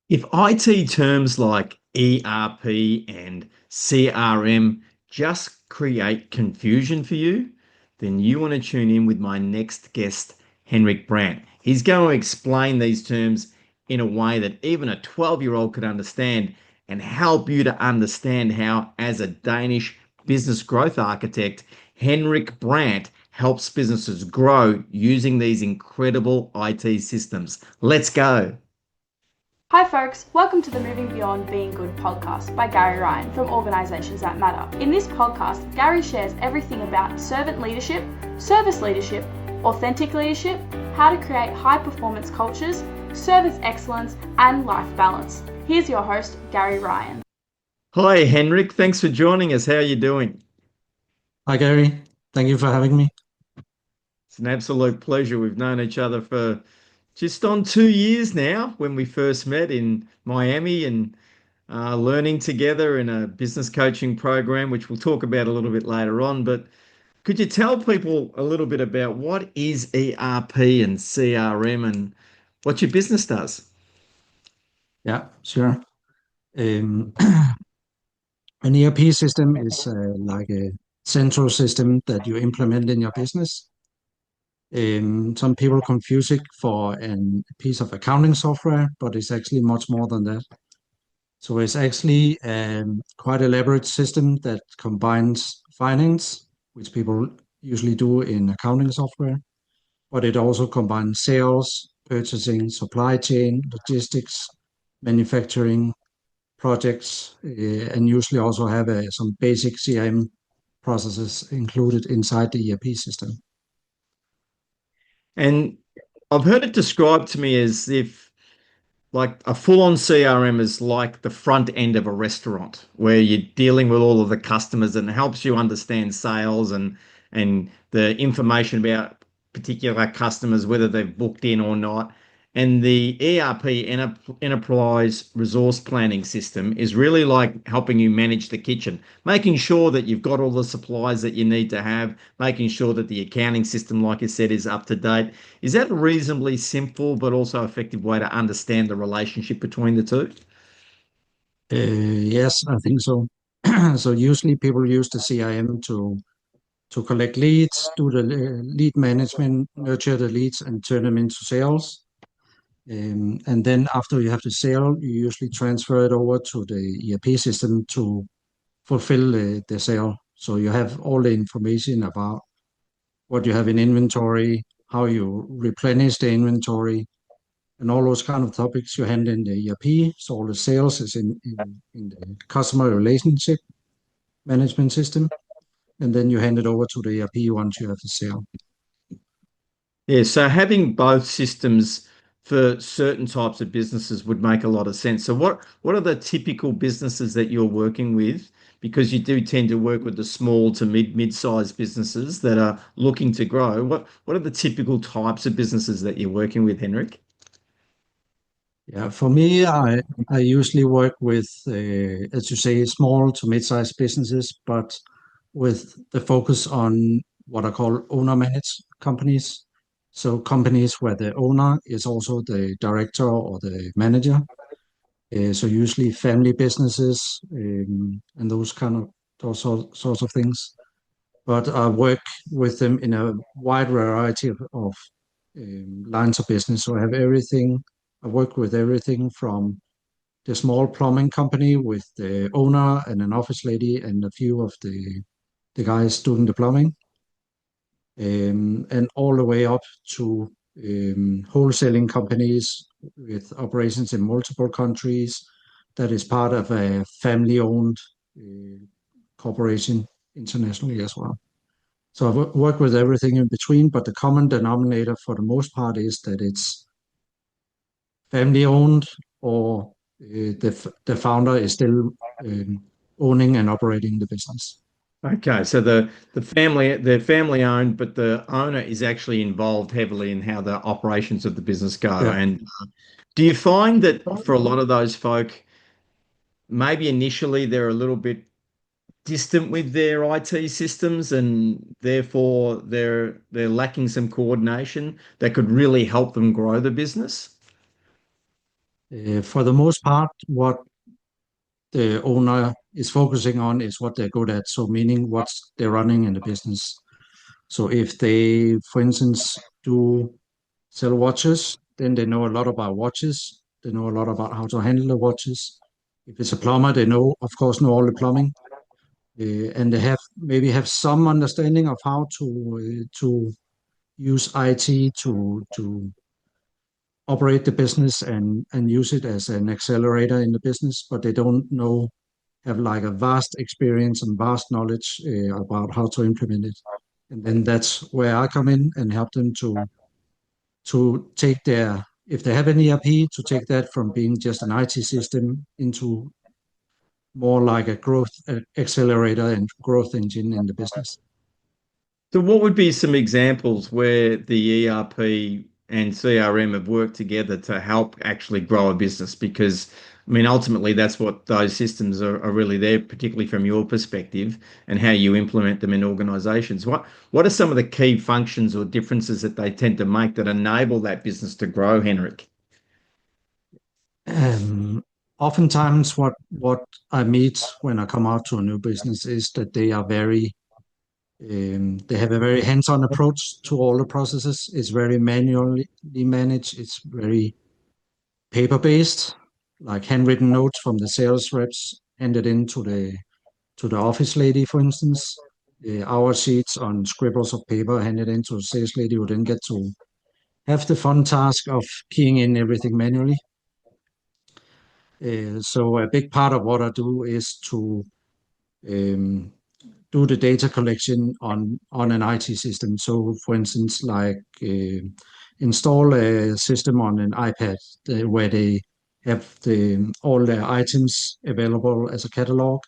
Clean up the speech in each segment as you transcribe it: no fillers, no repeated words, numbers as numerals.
If IT terms like ERP and CRM just create confusion for you, then you want to tune in with my next guest, Henrik Brandt. He's going to explain these terms in a way that even a 12-year-old could understand and help you to understand how, as a Danish business growth architect, Henrik Brandt helps businesses grow using these incredible IT systems. Let's go. Hi folks, welcome to the Moving Beyond Being Good podcast by Gary Ryan from Organisations That Matter. In this podcast, Gary shares everything about servant leadership, service leadership, authentic leadership, how to create high performance cultures, service excellence and life balance. Here's your host, Gary Ryan. Hi, Henrik. Thanks for joining us. How are you doing? Hi, Gary. Thank you for having me. It's an absolute pleasure. We've known each other for just on 2 years now when we first met in Miami and learning together in a business coaching program, which we'll talk about a little bit later on. But could you tell people a little bit about what is ERP and CRM and what your business does? Yeah, sure. Um, an ERP system is like a central system that you implement in your business. Some people confuse it for a piece of accounting software, but it's actually much more than that. So it's actually quite elaborate system that combines finance, which people usually do in accounting software, but it also combines sales, purchasing, supply chain, logistics, manufacturing, projects, and usually also have some basic CRM processes included inside the ERP system. And I've heard it described to me as if like a full-on CRM is like the front end of a restaurant where you're dealing with all of the customers and it helps you understand sales and the information about particular customers, whether they've booked in or not. And the ERP enterprise resource planning system is really like helping you manage the kitchen, making sure that you've got all the supplies that you need to have, making sure that the accounting system, like you said, is up to date. Is that a reasonably simple but also effective way to understand the relationship between the two? Yes, I think so. So usually people use the CRM to collect leads, do the lead management, nurture the leads, and turn them into sales. And then after you have the sale, you usually transfer it over to the ERP system to fulfill the sale. So you have all the information about what you have in inventory, how you replenish the inventory, and all those kind of topics you handle in the ERP. So all the sales is in the customer relationship management system, and then you hand it over to the ERP once you have the sale. Yeah, so having both systems for certain types of businesses would make a lot of sense. So what are the typical businesses that you're working with? Because you do tend to work with the small to mid-sized businesses that are looking to grow. What are the typical types of businesses that you're working with, Henrik? Yeah, for me, I usually work with, as you say, small to mid-sized businesses, but with the focus on what I call owner-managed companies. So companies where the owner is also the director or the manager. So usually family businesses and those kind of sorts of things. But I work with them in a wide variety of lines of business. So I have everything. I work with everything from the small plumbing company with the owner and an office lady and a few of the guys doing the plumbing, and all the way up to wholesaling companies with operations in multiple countries that is part of a family-owned uh, corporation internationally as well. So I've worked with everything in between, but the common denominator for the most part is that it's family-owned or the founder is still owning and operating the business. Okay, so the family they're family owned, but the owner is actually involved heavily in how the operations of the business go. Yeah. And do you find that for a lot of those folk, maybe initially they're a little bit distant with their IT systems and therefore they're lacking some coordination that could really help them grow the business? For the most part, what the owner is focusing on is what they're good at. So meaning what they're running in the business. So if they, for instance, do sell watches, then they know a lot about watches. They know a lot about how to handle the watches. If it's a plumber, they know, of course, know all the plumbing, and they have maybe have some understanding of how to use IT to operate the business and use it as an accelerator in the business, but they don't know have like a vast experience and vast knowledge about how to implement it. And then that's where I come in and help them to take their, if they have an ERP, to take that from being just an IT system into more like a growth accelerator and growth engine in the business. So, what would be some examples where the ERP and CRM have worked together to help actually grow a business? Because, I mean, ultimately, that's what those systems are really there, particularly from your perspective and how you implement them in organizations. What are some of the key functions or differences that they tend to make that enable that business to grow, Henrik? Um, Oftentimes, what I meet when I come out to a new business is that they are very they have a very hands-on approach to all the processes. It's very manually managed. It's very paper-based, like handwritten notes from the sales reps handed in to the office lady, for instance. Our sheets on scribbles of paper handed in to the sales lady who then get to have the fun task of keying in everything manually. So a big part of what I do is to um, do the data collection on an IT system. So, for instance, like install a system on an iPad where they have all their items available as a catalog.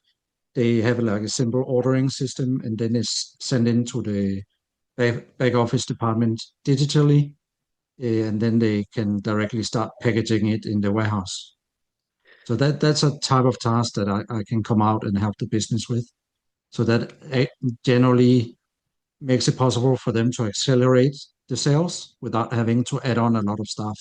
They have like a simple ordering system, and then it's sent into the back office department digitally, and then they can directly start packaging it in the warehouse. So that's a type of task that I can come out and help the business with. So that generally makes it possible for them to accelerate the sales without having to add on a lot of stuff.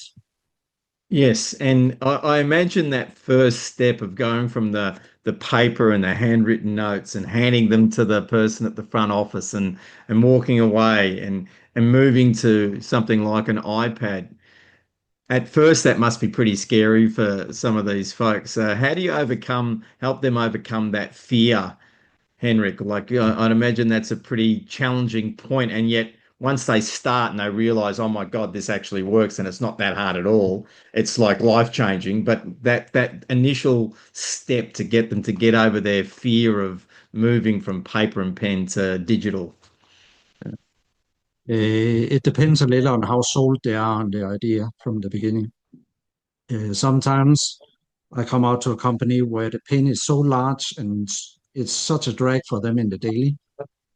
Yes, and I imagine that first step of going from the paper and the handwritten notes and handing them to the person at the front office and walking away and moving to something like an iPad. At first, that must be pretty scary for some of these folks. How do you help them overcome that fear, Henrik? Like, I'd imagine that's a pretty challenging point, and yet once they start and they realize, oh my God, this actually works, and it's not that hard at all. It's like life changing. But that initial step to get them to get over their fear of moving from paper and pen to digital. It depends a little on how sold they are on the idea from the beginning. Sometimes I come out to a company where the pain is so large and it's such a drag for them in the daily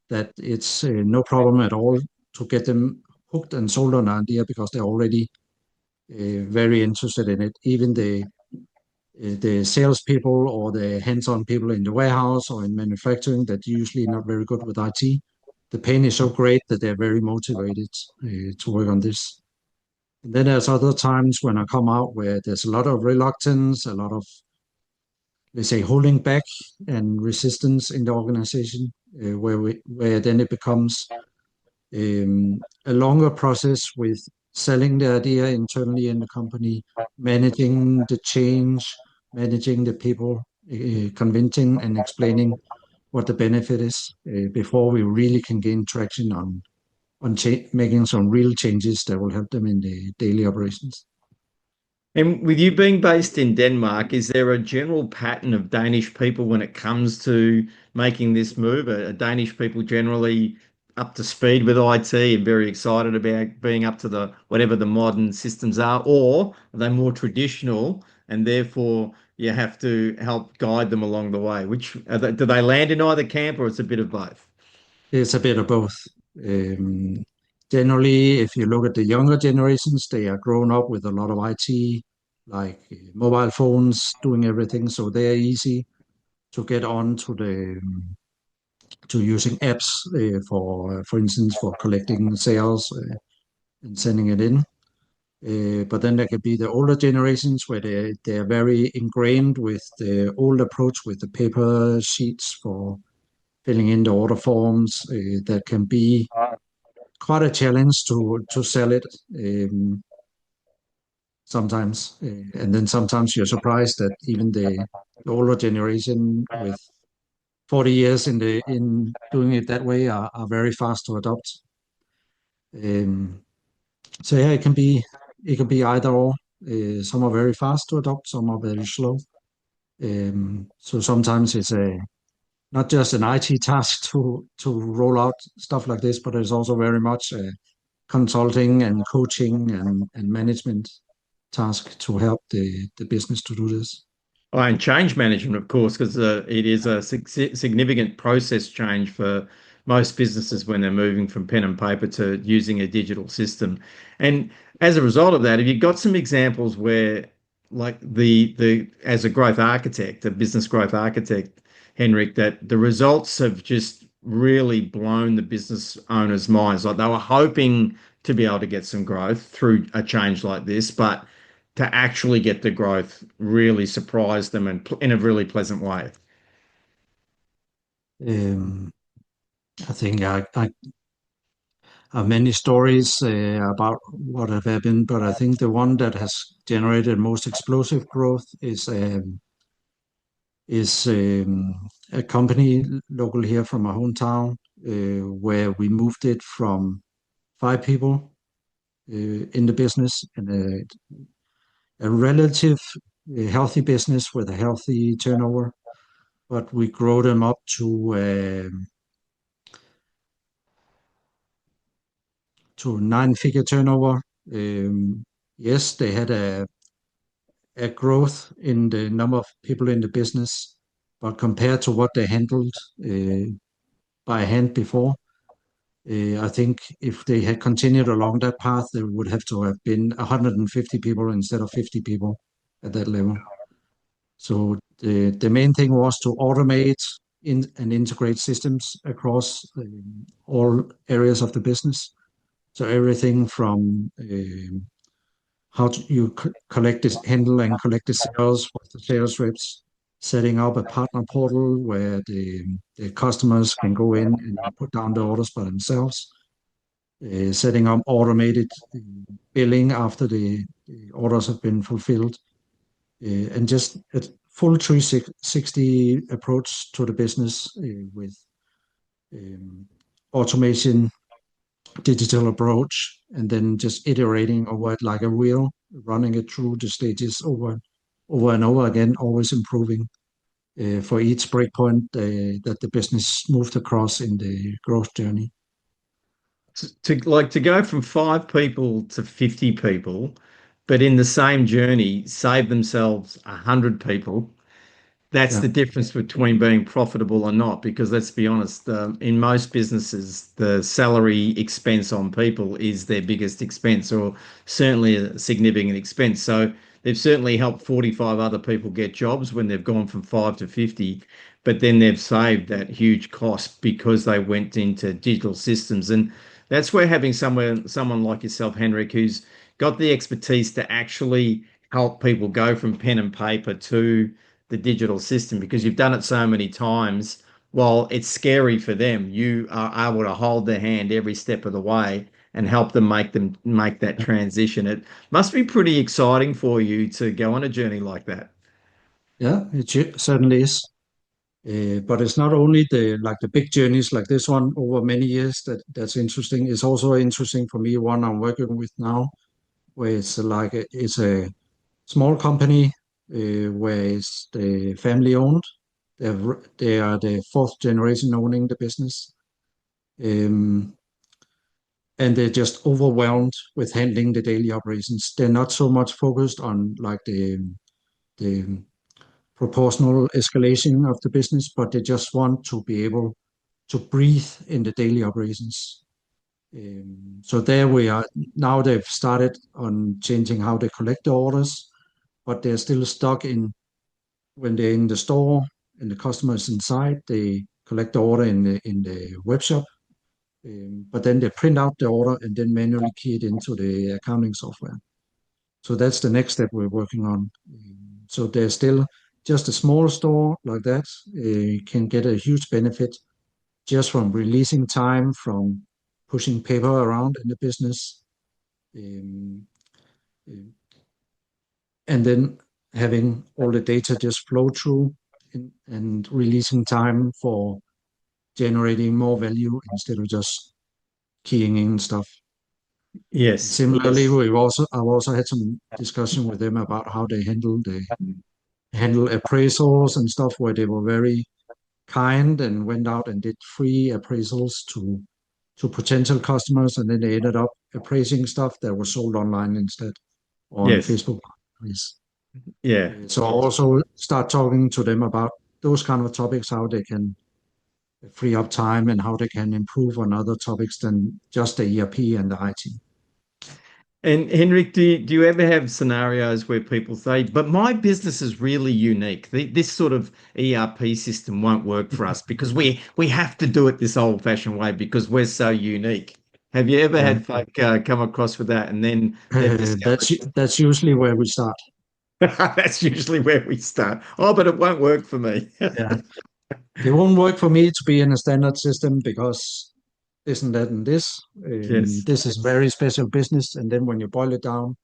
that it's no problem at all to get them hooked and sold on an idea because they're already very interested in it. Even the salespeople or the hands-on people in the warehouse or in manufacturing that usually not very good with IT, the pain is so great that they're very motivated to work on this. And then there's other times when I come out where there's a lot of reluctance, a lot of, let's say, holding back and resistance in the organization, where then it becomes a longer process with selling the idea internally in the company, managing the change, managing the people, convincing and explaining what the benefit is before we really can gain traction on making some real changes that will help them in the daily operations. And with you being based in Denmark, is there a general pattern of Danish people when it comes to making this move? Are Danish people generally up to speed with IT and very excited about being up to the whatever the modern systems are, or are they more traditional and therefore you have to help guide them along the way? Do they land in either camp or it's a bit of both? It's a bit of both. Um, Generally, if you look at the younger generations, they are grown up with a lot of IT, like mobile phones, doing everything, so they're easy to get on to using apps for instance, for collecting sales and sending it in. But then there can be the older generations where they are very ingrained with the old approach with the paper sheets for filling in the order forms. That can be quite a challenge to sell it sometimes. And then sometimes you're surprised that even the older generation with 40 years in doing it that way are very fast to adopt. Um, so yeah, it can be either or. Some are very fast to adopt, some are very slow. So sometimes it's a not just an IT task to roll out stuff like this, but it's also very much a consulting and coaching and management task to help the business to do this. Oh, and change management, of course, because it is a significant process change for most businesses when they're moving from pen and paper to using a digital system. And as a result of that, have you got some examples where, like the as a growth architect, a business growth architect, Henrik, that the results have just really blown the business owners' minds? Like they were hoping to be able to get some growth through a change like this, but to actually get the growth really surprised them and in a really pleasant way. Um, I think I have many stories about what have happened, but I think the one that has generated most explosive growth is a company local here from my hometown, where we moved it from 5 people in the business and a relative healthy business with a healthy turnover, but we grew them up to 9-figure turnover. Yes, they had a growth in the number of people in the business, but compared to what they handled uh, by hand before, I think if they had continued along that path, there would have to have been 150 people instead of 50 people at that level. So the main thing was to automate and integrate systems across all areas of the business. So everything from how you collect this, handle and collect the sales with the sales reps, setting up a partner portal where the customers can go in and put down the orders by themselves, setting up automated billing after the orders have been fulfilled, and just a full 360 approach to the business with um, automation, digital approach, and then just iterating over it like a wheel, running it through the stages over and over again, always improving for each breakpoint that the business moved across in the growth journey. To go from 5 people to 50 people, but in the same journey, save themselves 100 people. That's Yeah, the difference between being profitable or not, because let's be honest, in most businesses, the salary expense on people is their biggest expense, or certainly a significant expense. So they've certainly helped 45 other people get jobs when they've gone from 5 to 50, but then they've saved that huge cost because they went into digital systems. And that's where having someone like yourself, Henrik, who's got the expertise to actually help people go from pen and paper to the digital system, because you've done it so many times. While it's scary for them, you are able to hold their hand every step of the way and help them make that transition. It must be pretty exciting for you to go on a journey like that. yeah, certainly is. But it's not only the big journeys like this one over many years that's interesting. It's also interesting for me one I'm working with now, where it's a small company where it's the family owned. They are the fourth generation owning the business, um, and they're just overwhelmed with handling the daily operations. They're not so much focused on like the proportional escalation of the business, but they just want to be able to breathe in the daily operations. So there we are. Now they've started on changing how they collect the orders, but they're still stuck in when they're in the store and the customer is inside. They collect the order in the web shop, but then they print out the order and then manually key it into the accounting software. So that's the next step we're working on. So there's still just a small store like that can get a huge benefit just from releasing time from pushing paper around in the business, um, and then having all the data just flow through and releasing time for generating more value instead of just keying in stuff. And Yes, similarly, yes, I've also had some discussion with them about how they handle appraisals and stuff where they were very kind and went out and did free appraisals to potential customers, and then they ended up appraising stuff that was sold online instead on yes, Facebook Marketplace. yeah. So I'll also start talking to them about those kind of topics, how they can free up time and how they can improve on other topics than just the ERP and the IT. And Henrik, do you ever have scenarios where people say, but my business is really unique. This sort of ERP system won't work for us because we have to do it this old-fashioned way because we're so unique. Have you ever Yeah, had folk come across with that and then they've discovered that's usually where we start. that's usually where we start. Oh, but it won't work for me. Yeah, it won't work for me to be in a standard system because this and that and this. Yes, This is very special business. And then when you boil it down,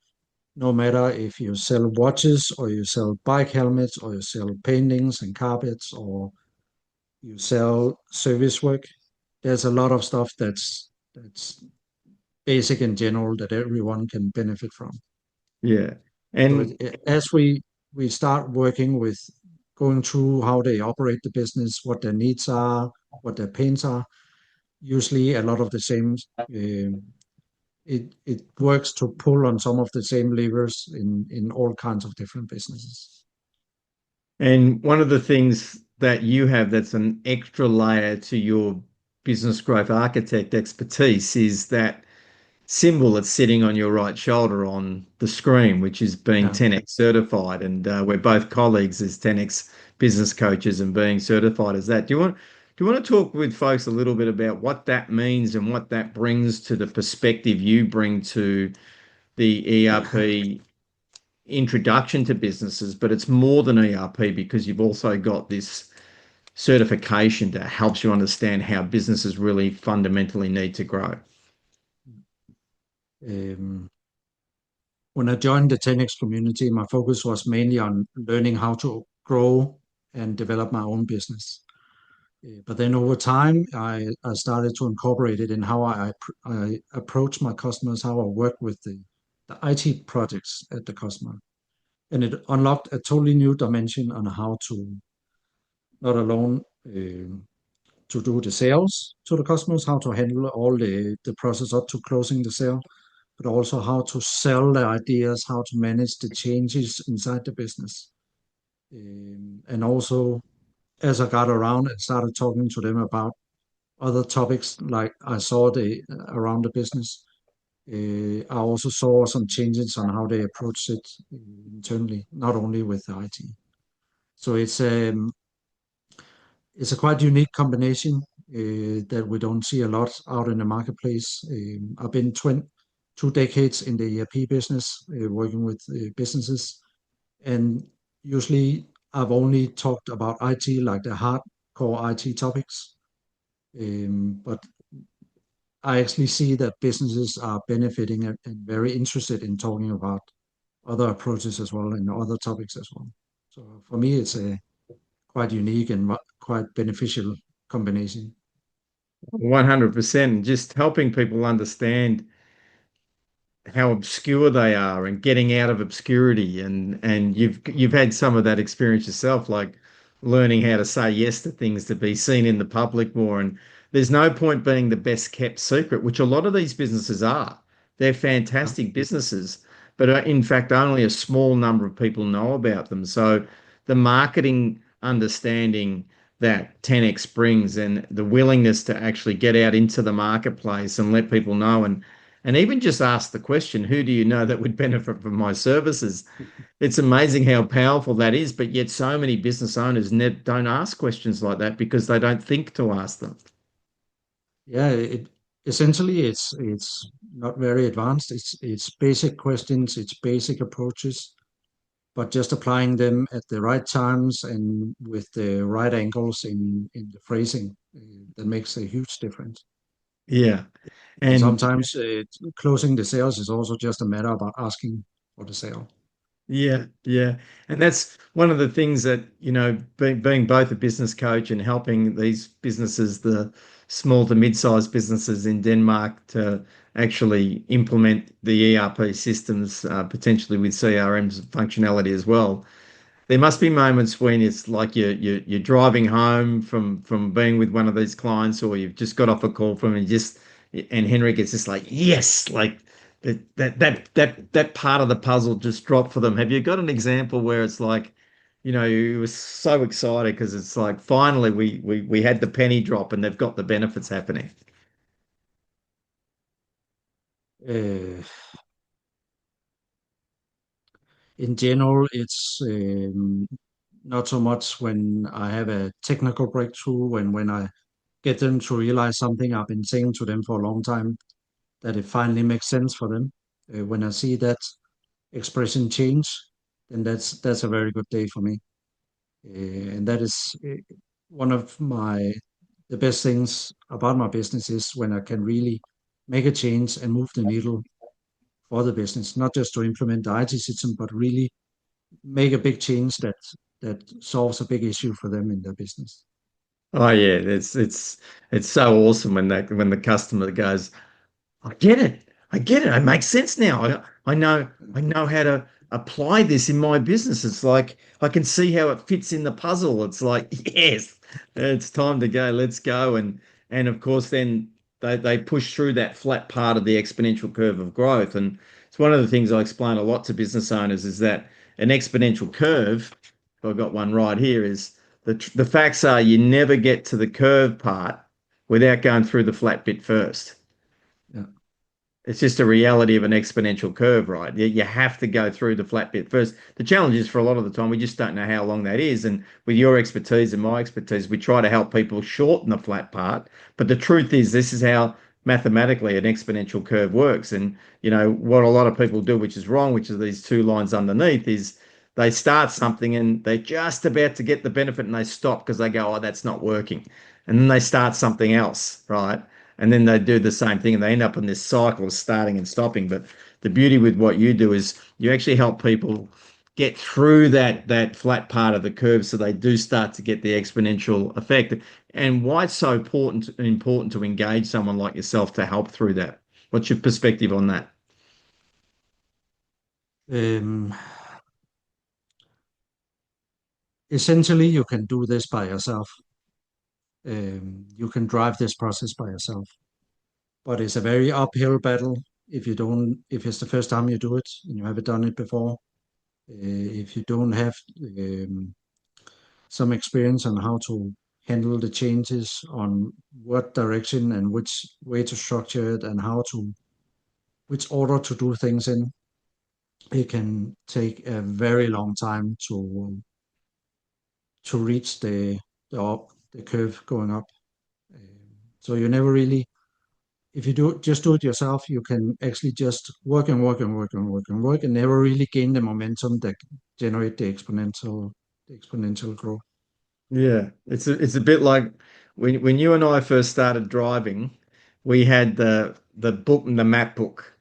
no matter if you sell watches or you sell bike helmets or you sell paintings and carpets or you sell service work, there's a lot of stuff that's basic in general that everyone can benefit from. yeah. So And as we start working with going through how they operate the business, what their needs are, what their pains are, usually a lot of the same. um it works to pull on some of the same levers in all kinds of different businesses. And one of the things that you have that's an extra layer to your business growth architect expertise is that symbol that's sitting on your right shoulder on the screen, which is being Yeah. 10x certified. And we're both colleagues as 10x business coaches and being certified as that. Do you want to talk with folks a little bit about what that means and what that brings to the perspective you bring to the ERP introduction to businesses, but it's more than ERP because you've also got this certification that helps you understand how businesses really fundamentally need to grow. Um, when I joined the 10x community, my focus was mainly on learning how to grow and develop my own business. But then over time, I started to incorporate it in how I approach my customers, how I work with the IT projects at the customer. And it unlocked a totally new dimension on how to not alone to do the sales to the customers, how to handle all the process up to closing the sale, but also how to sell the ideas, how to manage the changes inside the business. And also, as I got around and started talking to them about other topics, like I saw around the business, I also saw some changes on how they approach it internally, not only with the IT. So it's a quite unique combination that we don't see a lot out in the marketplace. I've been 2 decades in the ERP business, working with businesses, and usually I've only talked about IT, like the hardcore IT topics. But I actually see that businesses are benefiting and very interested in talking about other approaches as well and other topics as well. So for me, it's a quite unique and quite beneficial combination. 100%. Just helping people understand how obscure they are and getting out of obscurity and you've had some of that experience yourself, like learning how to say yes to things to be seen in the public more. And there's no point being the best kept secret, which a lot of these businesses are. They're Yeah. fantastic businesses, but in fact only a small number of people know about them. So the marketing understanding that 10x brings and the willingness to actually get out into the marketplace and let people know and even just ask the question, who do you know that would benefit from my services? It's amazing how powerful that is, but yet so many business owners don't ask questions like that because they don't think to ask them. Yeah, it essentially it's not very advanced. It's basic questions, it's basic approaches, but just applying them at the right times and with the right angles in the phrasing that makes a huge difference. Yeah. And And sometimes closing the sales is also just a matter about asking for the sale. yeah, yeah. And that's one of the things that, being both a business coach and helping these businesses, the small to mid-sized businesses in Denmark to actually implement the ERP systems, potentially with CRM's functionality as well. There must be moments when it's like you're driving home from being with one of these clients, or you've just got off a call from and Henrik, it's just like yes, like that part of the puzzle just dropped for them. Have you got an example where it's like, you were so excited because it's like finally we had the penny drop and they've got the benefits happening? Uh, in general, it's not so much when I have a technical breakthrough, when I get them to realize something I've been saying to them for a long time, that it finally makes sense for them. When I see that expression change, then that's a very good day for me. And that is one of the best things about my business is when I can really make a change and move the needle for the business, not just to implement the IT system, but really make a big change that solves a big issue for them in their business. Oh yeah, it's so awesome when the customer goes, I get it. I get it. It makes sense now. I know how to apply this in my business. It's like I can see how it fits in the puzzle. It's like, yes, it's time to go. Let's go. And of course then they push through that flat part of the exponential curve of growth. And it's one of the things I explain a lot to business owners is that an exponential curve, if I've got one right here, is the facts are you never get to the curve part without going through the flat bit first. Yeah. It's just a reality of an exponential curve, right? You have to go through the flat bit first. The challenge is for a lot of the time, we just don't know how long that is. And with your expertise and my expertise, we try to help people shorten the flat part. But the truth is, this is how mathematically an exponential curve works. And, what a lot of people do, which is wrong, which is these two lines underneath, is they start something and they're just about to get the benefit and they stop because they go, oh, that's not working. And then they start something else, right? And then they do the same thing and they end up in this cycle of starting and stopping. But the beauty with what you do is you actually help people get through that flat part of the curve so they do start to get the exponential effect. And why it's so important to engage someone like yourself to help through that. What's your perspective on that? Um, Essentially, you can do this by yourself. You can drive this process by yourself, but it's a very uphill battle if it's the first time you do it and you haven't done it before. If you don't have um, some experience on how to handle the changes, on what direction and which way to structure it, and which order to do things in, it can take a very long time to reach the curve going up. So you never really, if you do it yourself, you can actually just work and work and work and work and work and never really gain the momentum that generate the exponential growth. Yeah, it's a bit like when you and I first started driving, we had the book and the map book.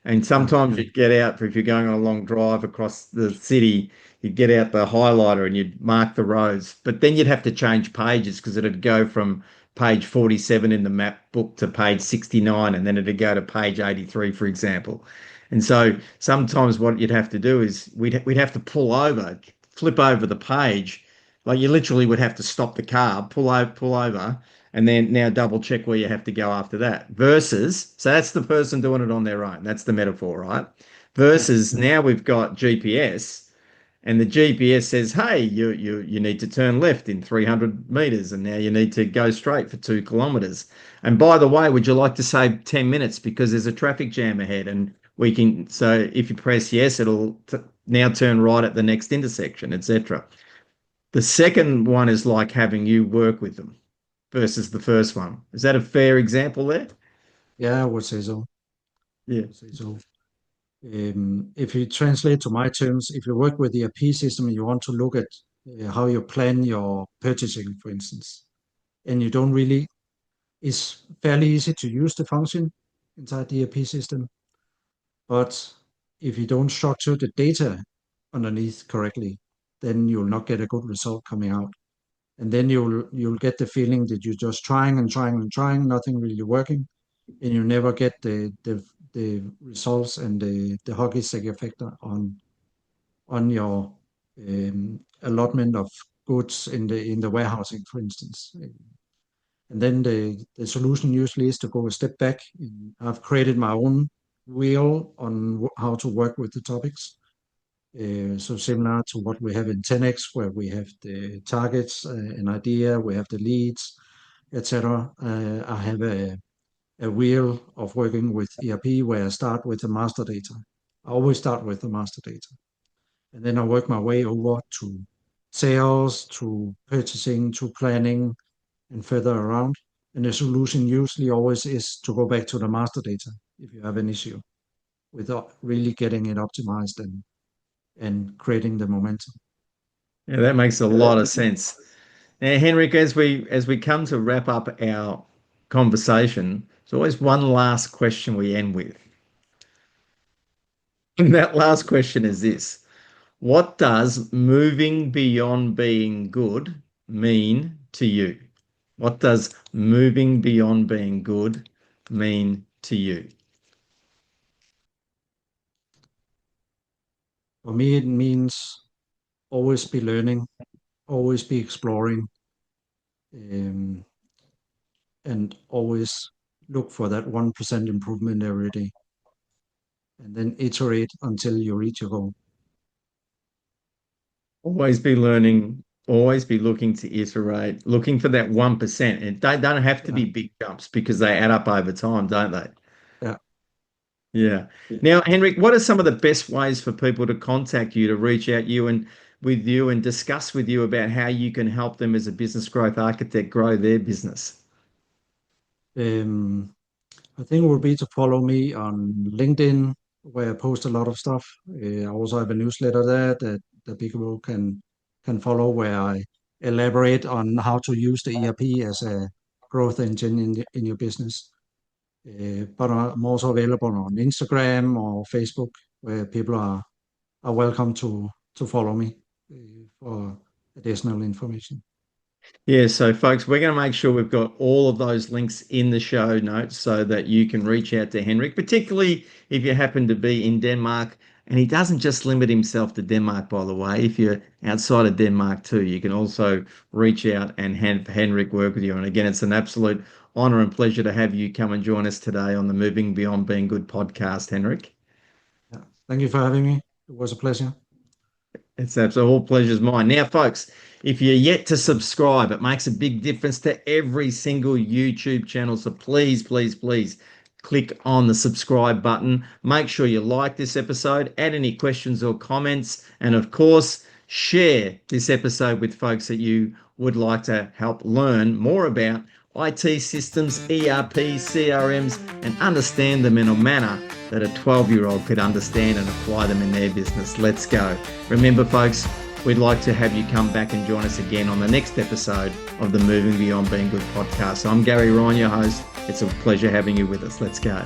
And Yeah, sometimes you'd get out, if you're going on a long drive across the city, you'd get out the highlighter and you'd mark the roads. But then you'd have to change pages because it'd go from page 47 in the map book to page 69, and then it'd go to page 83, for example. And so sometimes what you'd have to do is we'd have to pull over, flip over the page. Like you literally would have to stop the car, pull over, and then now double check where you have to go after that. Versus, so that's the person doing it on their own. That's the metaphor, right? yeah, Versus now we've got GPS, and the GPS says, "Hey, you need to turn left in 300 meters, and now you need to go straight for 2 kilometers. And by the way, would you like to save 10 minutes because there's a traffic jam ahead?" And we can, so if you press yes, it'll now turn right at the next intersection, etc. The second one is like having you work with them versus the first one. Is that a fair example there? Yeah, I would say so. Yeah. Say so. If you translate to my terms, if you work with the ERP system and you want to look at how you plan your purchasing, for instance, and you don't really, it's fairly easy to use the function inside the ERP system, but if you don't structure the data underneath correctly, then you'll not get a good result coming out. And then you'll get the feeling that you're just trying and trying and trying, nothing really working, and you never get the results and the hockey stick effect on your allotment of goods in the warehousing, for instance. And then the solution usually is to go a step back. I've created my own wheel on how to work with the topics. So similar to what we have in 10x, where we have the targets, an idea, we have the leads, etc. I have a wheel of working with ERP where I start with the master data. I always start with the master data. And then I work my way over to sales, to purchasing, to planning, and further around. And the solution usually always is to go back to the master data if you have an issue without really getting it optimized and creating the momentum. Yeah, that makes a lot of sense. Now, Henrik, as we come to wrap up our conversation, there's always one last question we end with. And that last question is this: what does moving beyond being good mean to you? What does moving beyond being good mean to you? For me, it means always be learning, always be exploring, um, and always look for that 1% improvement every day, and then iterate until you reach your goal. Always be learning, always be looking to iterate, looking for that 1%. And they don't have to Yeah, be big jumps because they add up over time, don't they? yeah. Yeah. Now, Henrik, what are some of the best ways for people to contact you, to reach out you and with you and discuss with you about how you can help them as a business growth architect grow their business? Um, I think it would be to follow me on LinkedIn, where I post a lot of stuff. I also have a newsletter there that people can follow, where I elaborate on how to use the ERP as a growth engine in your business. But I'm also available on Instagram or Facebook, where people are welcome to follow me for additional information. Yeah, so folks, we're going to make sure we've got all of those links in the show notes so that you can reach out to Henrik, particularly if you happen to be in Denmark. And he doesn't just limit himself to Denmark, by the way. If you're outside of Denmark too, you can also reach out and have Henrik work with you. And again, it's an absolute honor and pleasure to have you come and join us today on the Moving Beyond Being Good podcast, Henrik. Yeah. Thank you for having me. It was a pleasure. It's absolutely all pleasure's mine. Now, folks, if you're yet to subscribe, it makes a big difference to every single YouTube channel. So please, please, please click on the subscribe button. Make sure you like this episode, add any questions or comments, and of course, share this episode with folks that you would like to help learn more about IT systems, ERP, CRMs, and understand them in a manner that a 12-year-old could understand and apply them in their business. Let's go. Remember, folks, we'd like to have you come back and join us again on the next episode of the Moving Beyond Being Good podcast. I'm Gary Ryan, your host. It's a pleasure having you with us. Let's go.